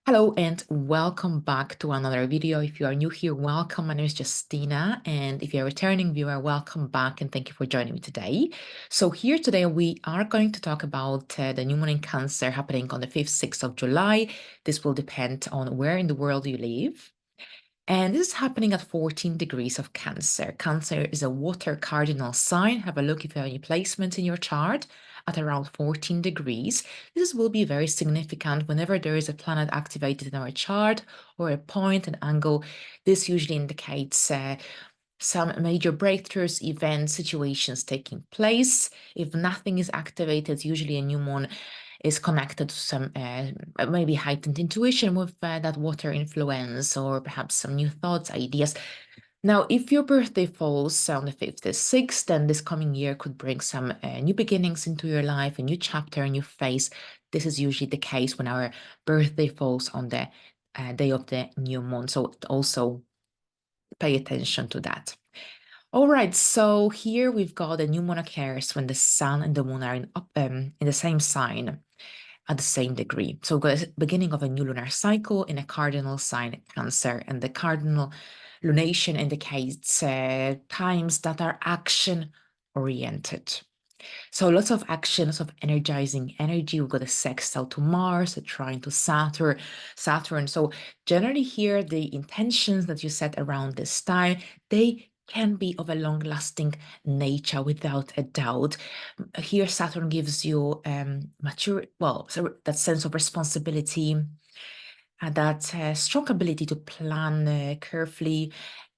Hello and welcome back to another video. If you are new here, welcome. My name is Justyna, and if you're a returning viewer, welcome back and thank you for joining me today. So here today we are going to talk about the new moon in Cancer happening on the 5th, 6th of July. This will depend on where in the world you live. And this is happening at 14 degrees of Cancer. Cancer is a water cardinal sign. Have a look if you have any placement in your chart at around 14 degrees. This will be very significant whenever there is a planet activated in our chart or a point, an angle. This usually indicates some major breakthroughs, events, situations taking place. If nothing is activated, usually a new moon is connected to some maybe heightened intuition with that water influence, or perhaps some new thoughts, ideas. Now, if your birthday falls on the 5th or 6th, then this coming year could bring some new beginnings into your life, a new chapter, a new phase. This is usually the case when our birthday falls on the day of the new moon. So also pay attention to that. All right, so here we've got a new moon occurs when the sun and the moon are in the same sign at the same degree. So we've got a beginning of a new lunar cycle in a cardinal sign, Cancer, and the cardinal lunation indicates times that are action oriented. So lots of action, lots of energizing energy. We've got a sextile to Mars, a trine to Saturn. So generally here, the intentions that you set around this time, they can be of a long-lasting nature without a doubt. Here, Saturn gives you so that sense of responsibility, that strong ability to plan carefully.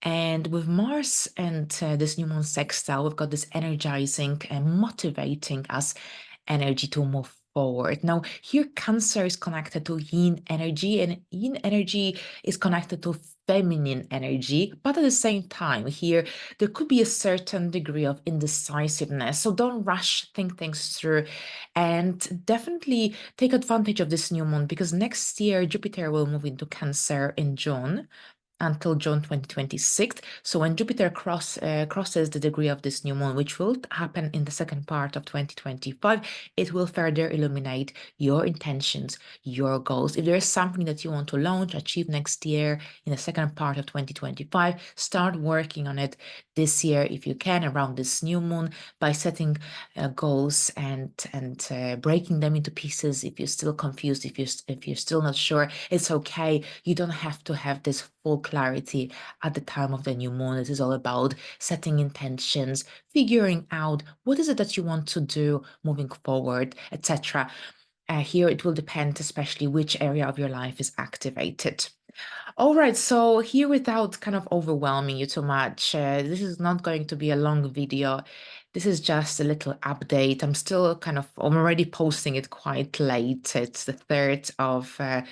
And with Mars and this new moon sextile, we've got this energizing and motivating us energy to move forward. Now, here Cancer is connected to yin energy, and yin energy is connected to feminine energy. But at the same time, here there could be a certain degree of indecisiveness. So don't rush, think things through, and definitely take advantage of this new moon, because next year Jupiter will move into Cancer in June until June 2026. So when Jupiter crosses the degree of this new moon, which will happen in the second part of 2025, it will further illuminate your intentions, your goals. If there is something that you want to launch, achieve next year in the second part of 2025, start working on it this year if you can around this new moon by setting goals and breaking them into pieces. If you're still confused, if you're still not sure, it's okay. You don't have to have this full clarity at the time of the new moon. This is all about setting intentions, figuring out what is it that you want to do moving forward, etc. Here it will depend, especially which area of your life is activated. All right, so here, without kind of overwhelming you too much, this is not going to be a long video. This is just a little update. I'm already posting it quite late. It's the 3rd of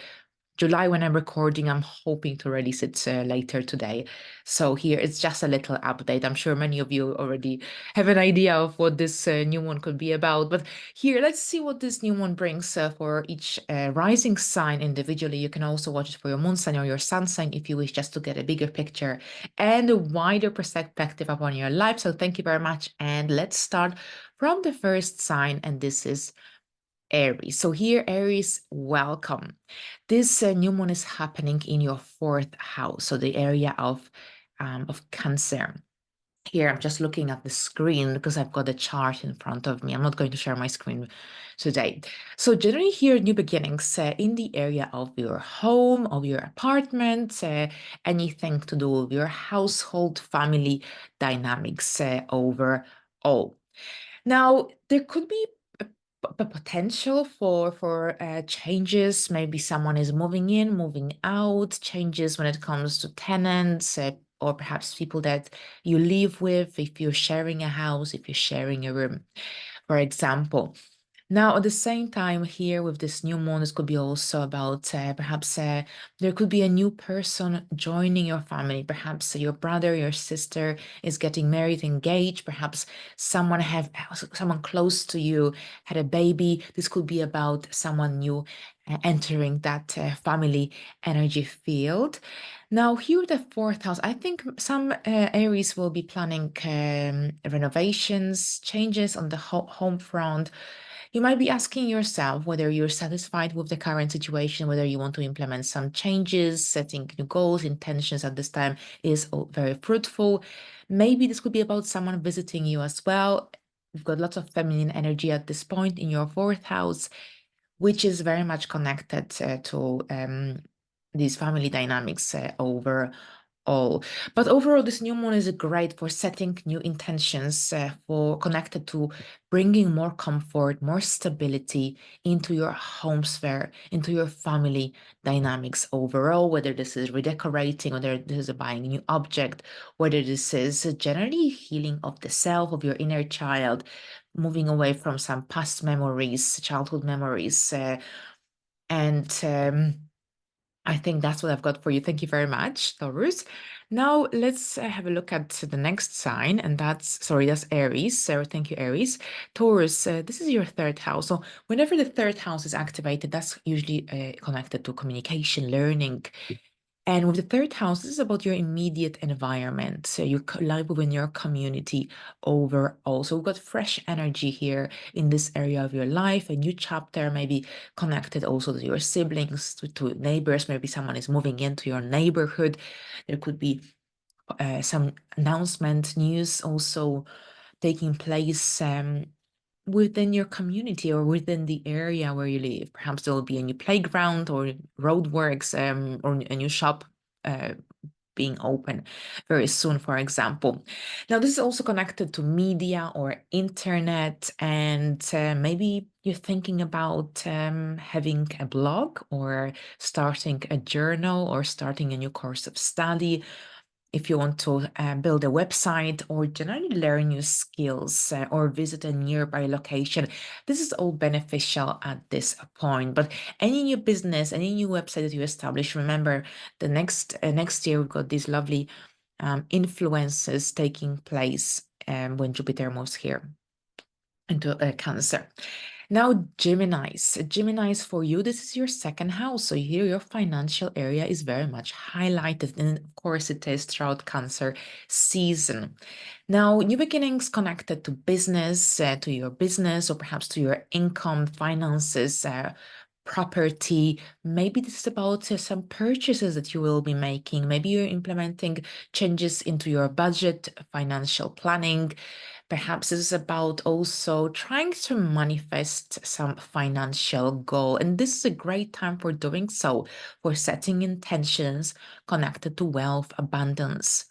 July when I'm recording. I'm hoping to release it later today. So here it's just a little update. I'm sure many of you already have an idea of what this new one could be about. But here, let's see what this new one brings for each rising sign individually. You can also watch it for your moon sign or your sun sign if you wish, just to get a bigger picture and a wider perspective upon your life. So thank you very much. And let's start from the first sign, and this is Aries. So here, Aries, welcome. This new moon is happening in your 4th house, so the area of Cancer. Here, I'm just looking at the screen because I've got a chart in front of me. I'm not going to share my screen today. So generally here, new beginnings in the area of your home, of your apartment, anything to do with your household, family dynamics overall. Now, there could be potential for changes. Maybe someone is moving in, moving out, changes when it comes to tenants, or perhaps people that you live with, if you're sharing a house, if you're sharing a room, for example. Now, at the same time, here with this new moon, this could be also about perhaps there could be a new person joining your family. Perhaps your brother, your sister is getting married, engaged. Perhaps someone close to you had a baby. This could be about someone new entering that family energy field. Now, here the 4th house, I think some Aries will be planning renovations, changes on the home front. You might be asking yourself whether you're satisfied with the current situation, whether you want to implement some changes, setting new goals, intentions at this time is very fruitful. Maybe this could be about someone visiting you as well. We've got lots of feminine energy at this point in your fourth house, which is very much connected to these family dynamics overall. But overall, this new moon is great for setting new intentions, for connected to bringing more comfort, more stability into your home sphere, into your family dynamics overall, whether this is redecorating, whether this is buying a new object, whether this is generally healing of the self, of your inner child, moving away from some past memories, childhood memories. And I think that's what I've got for you. Thank you very much, Taurus. Now let's have a look at the next sign, and that's Aries. So thank you, Aries. Taurus, this is your third house. So whenever the third house is activated, that's usually connected to communication, learning. And with the third house, this is about your immediate environment, so your life within your community overall. So we've got fresh energy here in this area of your life, a new chapter, maybe connected also to your siblings, to neighbors. Maybe someone is moving into your neighborhood. There could be some announcement, news also taking place within your community or within the area where you live. Perhaps there will be a new playground or roadworks or a new shop being open very soon, for example. Now, this is also connected to media or internet, and maybe you're thinking about having a blog or starting a journal or starting a new course of study. If you want to build a website or generally learn new skills or visit a nearby location, this is all beneficial at this point. But any new business, any new website that you establish, remember the next year we've got these lovely influences taking place when Jupiter moves here into Cancer. Now, Geminis for you, this is your second house. So here your financial area is very much highlighted. And of course it is throughout Cancer season. Now, new beginnings connected to business, to your business, or perhaps to your income, finances, property. Maybe this is about some purchases that you will be making. Maybe you're implementing changes into your budget, financial planning. Perhaps this is about also trying to manifest some financial goal. And this is a great time for doing so, for setting intentions connected to wealth, abundance,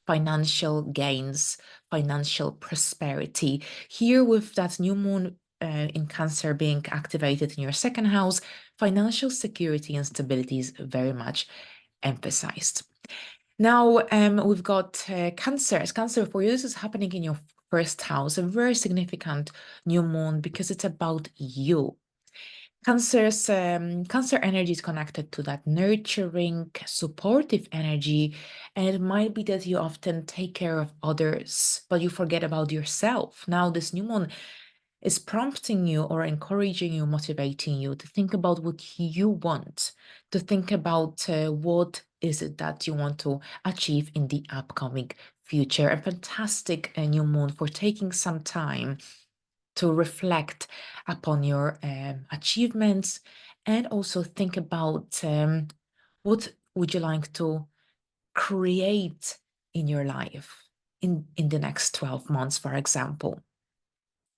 financial gains, financial prosperity. Here with that new moon in Cancer being activated in your second house, financial security and stability is very much emphasized. Now we've got Cancer. As Cancer for you, this is happening in your first house, a very significant new moon because it's about you. Cancer energy is connected to that nurturing, supportive energy, and it might be that you often take care of others, but you forget about yourself. Now, this new moon is prompting you or encouraging you, motivating you to think about what you want, to think about what is it that you want to achieve in the upcoming future. A fantastic new moon for taking some time to reflect upon your achievements and also think about what would you like to create in your life in the next 12 months, for example.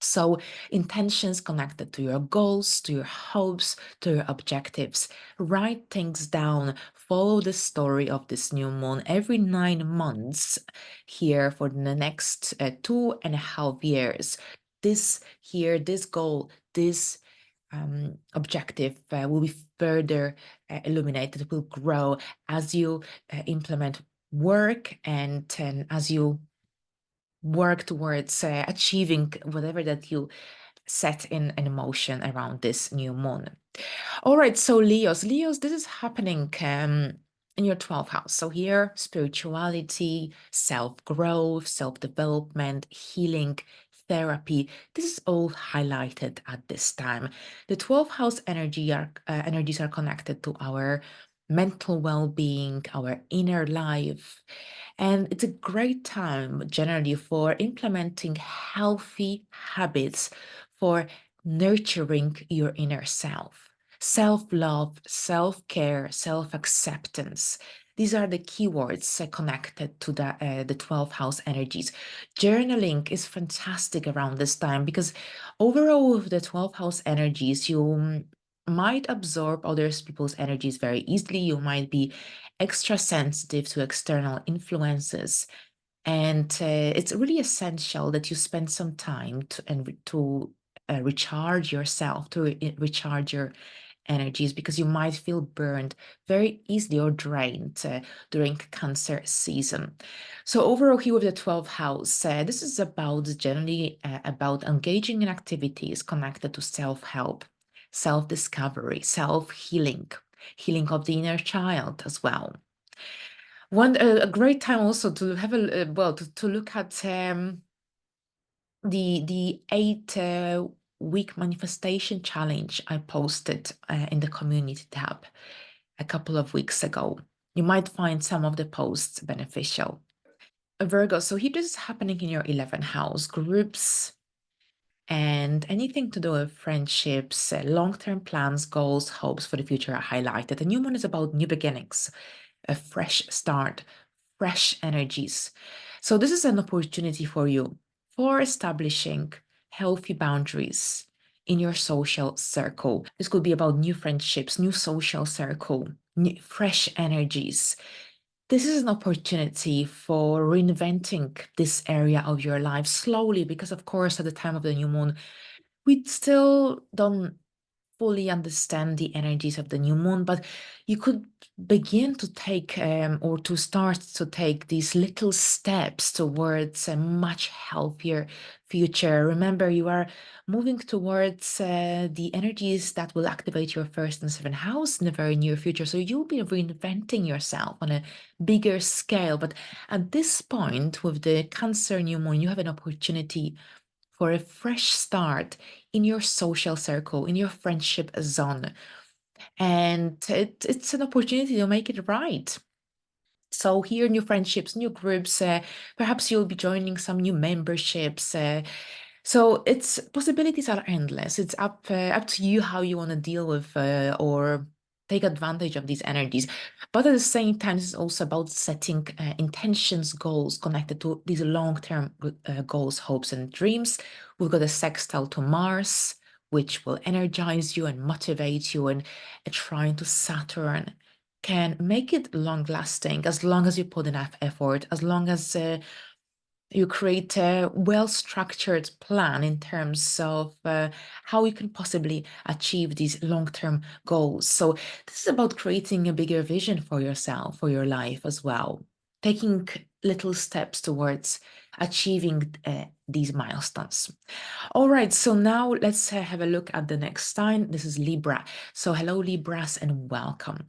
So intentions connected to your goals, to your hopes, to your objectives. Write things down. Follow the story of this new moon every 9 months here for the next 2.5 years. This goal, this objective will be further illuminated, will grow as you implement work and as you work towards achieving whatever that you set in motion around this new moon. All right, so Leos, this is happening in your 12th house. So here, spirituality, self-growth, self-development, healing, therapy, this is all highlighted at this time. The 12th house energies are connected to our mental well-being, our inner life. And it's a great time generally for implementing healthy habits, for nurturing your inner self. Self-love, self-care, self-acceptance. These are the keywords connected to the 12th house energies. Journaling is fantastic around this time because overall with the 12th house energies, you might absorb other people's energies very easily. You might be extra sensitive to external influences. And it's really essential that you spend some time to recharge yourself, to recharge your energies, because you might feel burned very easily or drained during Cancer season. So overall here with the 12th house, this is about generally about engaging in activities connected to self-help, self-discovery, self-healing, healing of the inner child as well. A great time also to have to look at the 8 week manifestation challenge I posted in the community tab a couple of weeks ago. You might find some of the posts beneficial. Virgo, so here this is happening in your 11th house, groups and anything to do with friendships, long-term plans, goals, hopes for the future are highlighted. The new one is about new beginnings, a fresh start, fresh energies. So this is an opportunity for you for establishing healthy boundaries in your social circle. This could be about new friendships, new social circle, new, fresh energies. This is an opportunity for reinventing this area of your life slowly, because of course, at the time of the new moon, we still don't fully understand the energies of the new moon, but you could begin to take or to start to take these little steps towards a much healthier future. Remember, you are moving towards the energies that will activate your first and seventh house in the very near future. So you'll be reinventing yourself on a bigger scale. But at this point, with the Cancer new moon, you have an opportunity for a fresh start in your social circle, in your friendship zone. And it's an opportunity to make it right. So here, new friendships, new groups, perhaps you'll be joining some new memberships. So its possibilities are endless. It's up to you how you want to deal with or take advantage of these energies. But at the same time, it's also about setting intentions, goals connected to these long-term goals, hopes, and dreams. We've got a sextile to Mars, which will energize you and motivate you, and a trine to Saturn can make it long-lasting as long as you put enough effort, as long as you create a well-structured plan in terms of how you can possibly achieve these long-term goals. So this is about creating a bigger vision for yourself, for your life as well, taking little steps towards achieving these milestones. All right, so now let's have a look at the next sign. This is Libra. So hello, Libras, and welcome.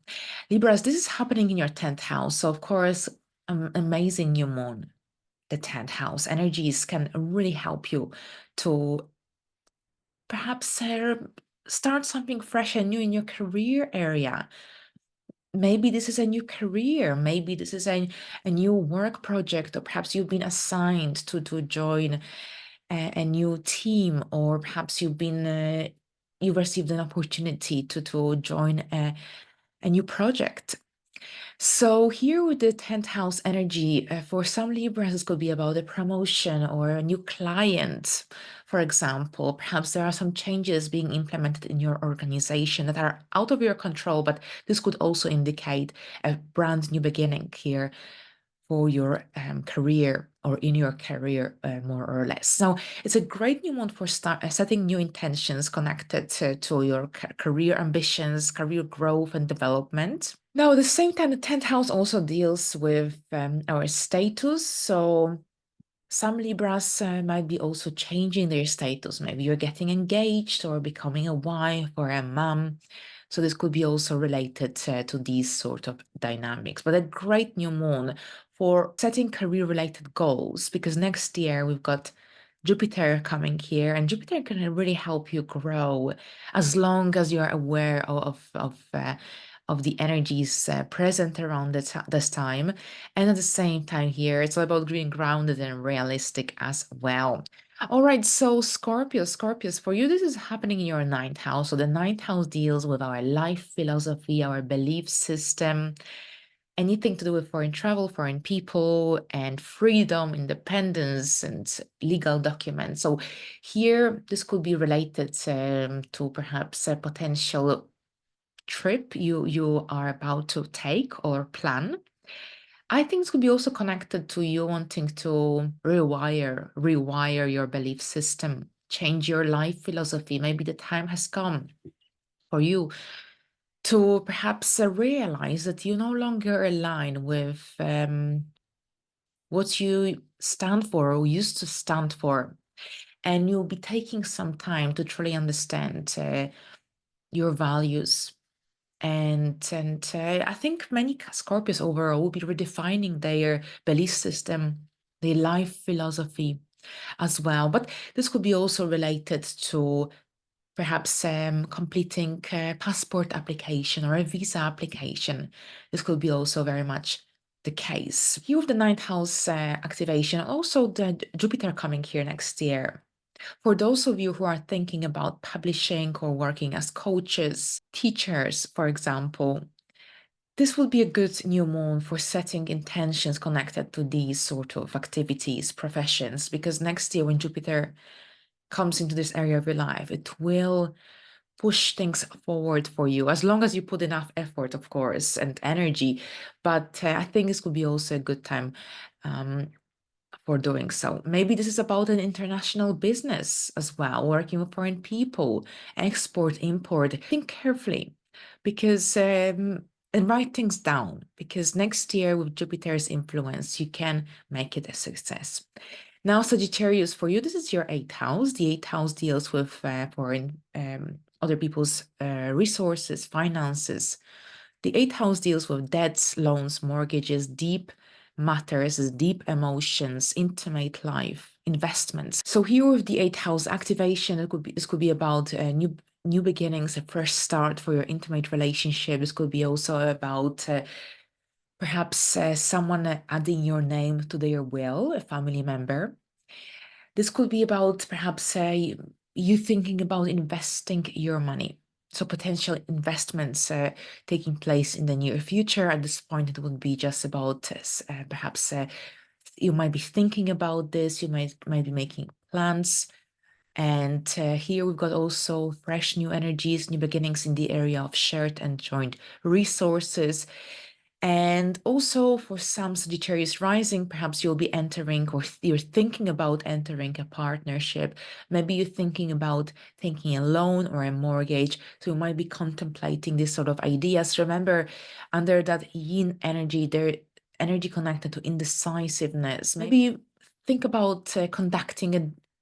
Libras, this is happening in your 10th house. So of course, amazing new moon. The 10th house energies can really help you to perhaps start something fresh and new in your career area. Maybe this is a new career, maybe this is a new work project, or perhaps you've been assigned to join a new team, or perhaps you've received an opportunity to join a new project. So here with the 10th house energy, for some Libras, this could be about a promotion or a new client, for example. Perhaps there are some changes being implemented in your organization that are out of your control, but this could also indicate a brand new beginning here for your career or in your career, more or less. So it's a great new month for setting new intentions connected to your career ambitions, career growth and development. Now, at the same time, the 10th house also deals with our status. So some Libras might be also changing their status. Maybe you're getting engaged or becoming a wife or a mom. So this could be also related to these sort of dynamics. But a great new moon for setting career-related goals, because next year we've got Jupiter coming here, and Jupiter can really help you grow as long as you're aware of the energies present around this time. And at the same time here, it's all about being grounded and realistic as well. All right, so Scorpios, for you, this is happening in your ninth house. So the ninth house deals with our life philosophy, our belief system, anything to do with foreign travel, foreign people, and freedom, independence, and legal documents. So here, this could be related to perhaps a potential trip you are about to take or plan. I think this could be also connected to you wanting to rewire your belief system, change your life philosophy. Maybe the time has come for you to perhaps realize that you no longer align with what you stand for or used to stand for. And you'll be taking some time to truly understand your values. And I think many Scorpios overall will be redefining their belief system, their life philosophy as well. But this could be also related to perhaps completing a passport application or a visa application. This could be also very much the case. Here with the ninth house activation, also the Jupiter coming here next year. For those of you who are thinking about publishing or working as coaches, teachers, for example, this will be a good new moon for setting intentions connected to these sort of activities, professions, because next year when Jupiter comes into this area of your life, it will push things forward for you, as long as you put enough effort, of course, and energy. But I think this could be also a good time um, for doing so. Maybe this is about an international business as well, working with foreign people, export, import. Think carefully because and write things down, because next year with Jupiter's influence, you can make it a success. Now, Sagittarius, for you, this is your eighth house. The eighth house deals with foreign other people's resources, finances. The eighth house deals with debts, loans, mortgages, deep matters, deep emotions, intimate life, investments. So here with the eighth house activation, this could be about new beginnings, a fresh start for your intimate relationship. This could be also about perhaps someone adding your name to their will, a family member. This could be about perhaps you thinking about investing your money. So potential investments taking place in the near future. At this point, it would be just about perhaps you might be thinking about this. You might be making plans. And here we've got also fresh new energies, new beginnings in the area of shared and joint resources. And also for some Sagittarius rising, perhaps you'll be entering or you're thinking about entering a partnership. Maybe you're thinking about taking a loan or a mortgage. So you might be contemplating these sort of ideas. Remember, under that yin energy, there energy connected to indecisiveness. Maybe you think about conducting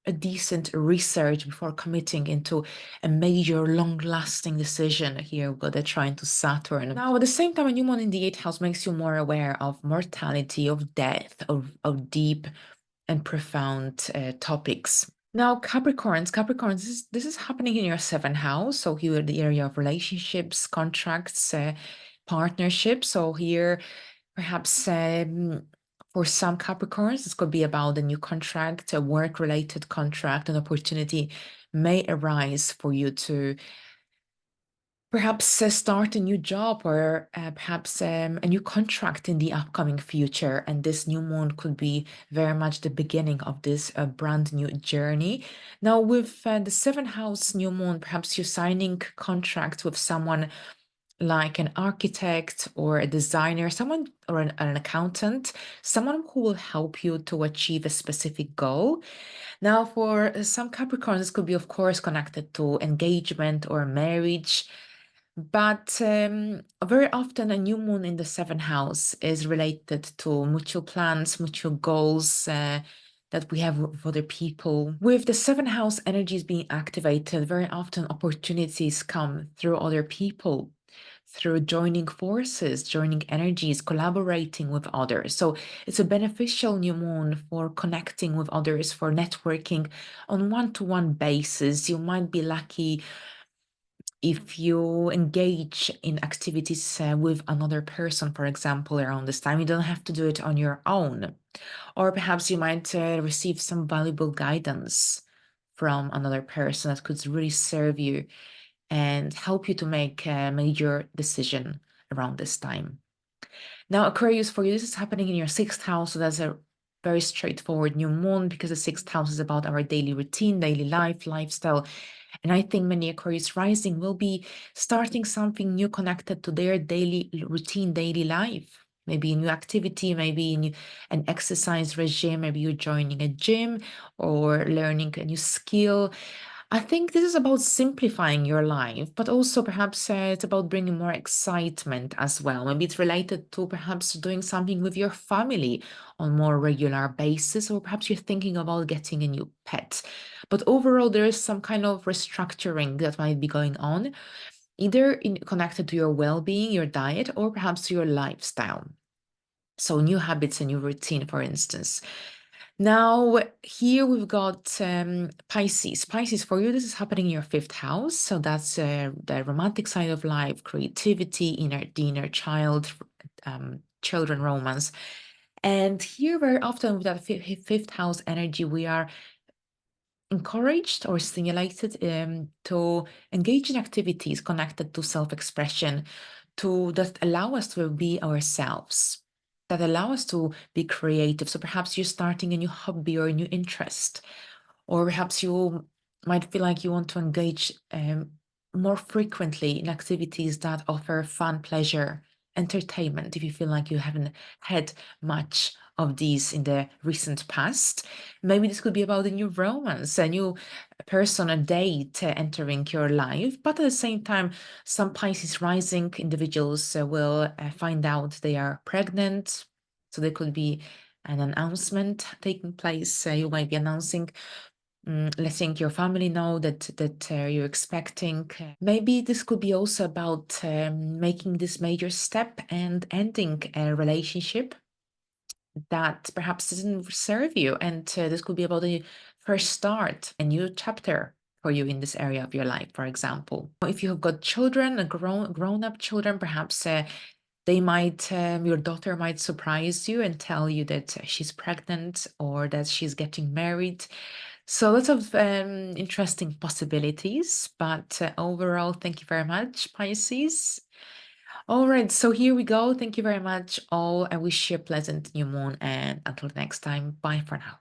a decent research before committing into a major long-lasting decision. Here we've got the trine to Saturn. Now, at the same time, a new moon in the eighth house makes you more aware of mortality, of death, of deep and profound topics. Now, Capricorns, this is happening in your seventh house. So here, the area of relationships, contracts, partnerships. So here, perhaps for some Capricorns, this could be about a new contract, a work-related contract, an opportunity may arise for you to perhaps start a new job or perhaps a new contract in the upcoming future. And this new moon could be very much the beginning of this brand new journey. Now, with the seventh house new moon, perhaps you're signing contracts with someone like an architect or a designer, someone or an accountant, someone who will help you to achieve a specific goal. Now, for some Capricorns, this could be, of course, connected to engagement or marriage. But very often, a new moon in the seventh house is related to mutual plans, mutual goals that we have with other people. With the seventh house energies being activated, very often opportunities come through other people, through joining forces, joining energies, collaborating with others. So it's a beneficial new moon for connecting with others, for networking on one-to-one basis. You might be lucky If you engage in activities with another person, for example, around this time, you don't have to do it on your own. Or perhaps you might receive some valuable guidance from another person that could really serve you and help you to make a major decision around this time. Now, Aquarius, for you, this is happening in your sixth house. So that's a very straightforward new moon because the sixth house is about our daily routine, daily life, lifestyle. And I think many Aquarius rising will be starting something new connected to their daily routine, daily life. Maybe a new activity, maybe an exercise regime, maybe you're joining a gym or learning a new skill. I think this is about simplifying your life, but also perhaps it's about bringing more excitement as well. Maybe it's related to perhaps doing something with your family on more regular basis, or perhaps you're thinking about getting a new pet. But overall, there is some kind of restructuring that might be going on, either connected to your well-being, your diet, or perhaps your lifestyle. So new habits, a new routine, for instance. Now, here we've got Pisces. Pisces, for you, this is happening in your fifth house. So that's the romantic side of life, creativity, the inner child, children romance. And here, very often with that fifth house energy, we are encouraged or stimulated to engage in activities connected to self-expression, that allow us to be ourselves, that allow us to be creative. So perhaps you're starting a new hobby or a new interest, or perhaps you might feel like you want to engage more frequently in activities that offer fun, pleasure, entertainment. If you feel like you haven't had much of these in the recent past, maybe this could be about a new romance, a new person, a date entering your life. But at the same time, some Pisces rising individuals will find out they are pregnant. So there could be an announcement taking place. You might be announcing, letting your family know that you're expecting. Maybe this could be also about making this major step and ending a relationship that perhaps doesn't serve you. And this could be about a first start, a new chapter for you in this area of your life, for example. If you have got children, grown-up children, perhaps they might, your daughter might surprise you and tell you that she's pregnant or that she's getting married. So lots of interesting possibilities, but overall, thank you very much, Pisces. All right, so here we go. Thank you very much all. I wish you a pleasant new moon, and until next time, bye for now.